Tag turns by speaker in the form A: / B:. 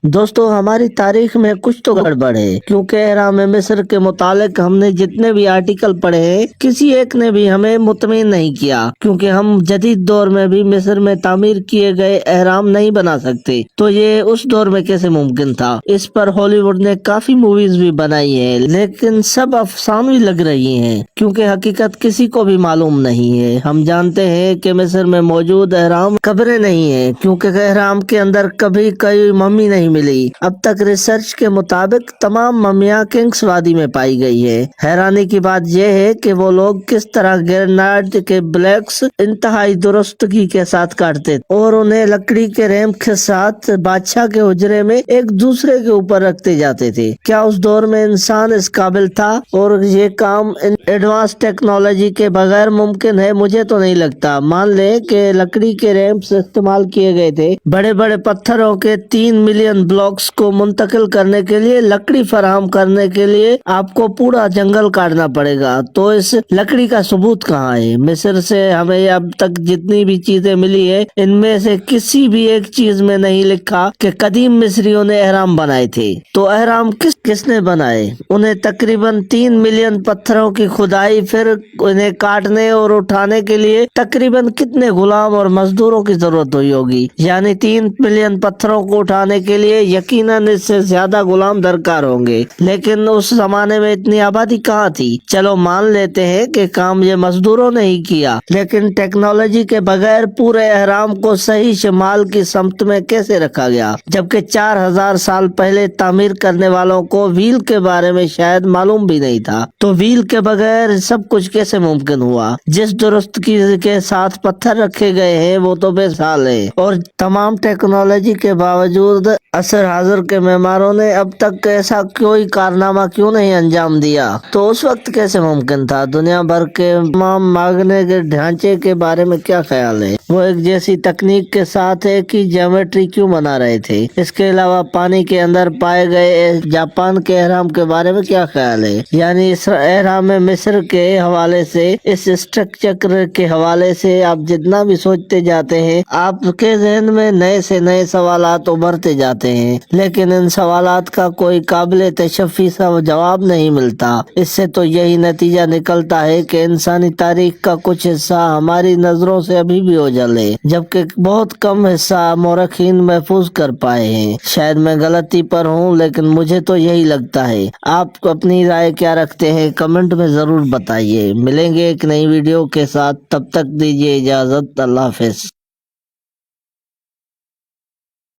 A: دوستو ہماری تاریخ میں کچھ تو گڑبڑ ہے، کیونکہ اہرام مصر کے متعلق ہم نے جتنے بھی آرٹیکل پڑھے ہیں کسی ایک نے بھی ہمیں مطمئن نہیں کیا، کیونکہ ہم جدید دور میں بھی مصر میں تعمیر کیے گئے اہرام نہیں بنا سکتے، تو یہ اس دور میں کیسے ممکن تھا؟ اس پر ہالی ووڈ نے کافی موویز بھی بنائی ہیں، لیکن سب افسانوی لگ رہی ہیں، کیونکہ حقیقت کسی کو بھی معلوم نہیں ہے۔ ہم جانتے ہیں کہ مصر میں موجود اہرام قبریں نہیں ہیں، کیونکہ اہرام کے اندر کبھی کوئی ممی نہیں ملی۔ اب تک ریسرچ کے مطابق تمام ممیاں کنگس وادی میں پائی گئی ہے۔ حیرانی کی بات یہ ہے کہ وہ لوگ کس طرح گریناڈ کے بلیکس انتہائی درستگی کے ساتھ کاٹتے اور انہیں لکڑی کے ریمپ کے ساتھ بادشاہ کے حجرے میں ایک دوسرے کے اوپر رکھتے جاتے تھے۔ کیا اس دور میں انسان اس قابل تھا اور یہ کام ایڈوانس ٹیکنالوجی کے بغیر ممکن ہے؟ مجھے تو نہیں لگتا۔ مان لیں کہ لکڑی کے ریمپس استعمال کیے گئے تھے، بڑے بڑے پتھروں کے 3 ملین بلاکس کو منتقل کرنے کے لیے لکڑی فراہم کرنے کے لیے آپ کو پورا جنگل کاٹنا پڑے گا، تو اس لکڑی کا ثبوت کہاں ہے؟ مصر سے ہمیں اب تک جتنی بھی چیزیں ملی ہے ان میں سے کسی بھی ایک چیز میں نہیں لکھا کہ قدیم مصریوں نے اہرام بنائے تھے۔ تو اہرام کس نے بنائے؟ انہیں تقریباً 3 ملین پتھروں کی کھدائی، پھر انہیں کاٹنے اور اٹھانے کے لیے تقریباً کتنے غلام اور مزدوروں کی ضرورت ہوئی ہوگی؟ یعنی 3 ملین پتھروں کو اٹھانے کے لیے یقیناً اس سے زیادہ غلام درکار ہوں گے، لیکن اس زمانے میں اتنی آبادی کہاں تھی؟ چلو مان لیتے ہیں کہ کام یہ مزدوروں نے ہی کیا، لیکن ٹیکنالوجی کے بغیر پورے اہرام کو صحیح شمال کی سمت میں کیسے رکھا گیا، جبکہ 4000 سال پہلے تعمیر کرنے والوں کو ویل کے بارے میں شاید معلوم بھی نہیں تھا؟ تو ویل کے بغیر سب کچھ کیسے ممکن ہوا؟ جس درستگی کے ساتھ پتھر رکھے گئے ہیں وہ تو بے مثال ہے، اور تمام ٹیکنالوجی کے باوجود عصر حاضر کے معماروں نے اب تک ایسا کوئی کارنامہ کیوں نہیں انجام دیا؟ تو اس وقت کیسے ممکن تھا؟ دنیا بھر کے تمام مانگنے کے ڈھانچے کے بارے میں کیا خیال ہے؟ وہ ایک جیسی تکنیک کے ساتھ ایک ہی جیومیٹری کیوں بنا رہے تھے؟ اس کے علاوہ پانی کے اندر پائے گئے جاپان کے اہرام کے بارے میں کیا خیال ہے؟ یعنی اس اہرام مصر کے حوالے سے، اس اسٹرکچر کے حوالے سے آپ جتنا بھی سوچتے جاتے ہیں آپ کے ذہن میں نئے سے نئے سوالات ابھرتے جاتے ہیں، لیکن ان سوالات کا کوئی قابل تشفی سا جواب نہیں ملتا۔ اس سے تو یہی نتیجہ نکلتا ہے کہ انسانی تاریخ کا کچھ حصہ ہماری نظروں سے ابھی بھی اوجھل ہے، جبکہ بہت کم حصہ مورخین محفوظ کر پائے ہیں۔ شاید میں غلطی پر ہوں، لیکن مجھے تو یہی لگتا ہے۔ آپ اپنی رائے کیا رکھتے ہیں؟ کمنٹ میں ضرور بتائیے۔ ملیں گے ایک نئی ویڈیو کے ساتھ، تب تک دیجیے اجازت۔ اللہ حافظ۔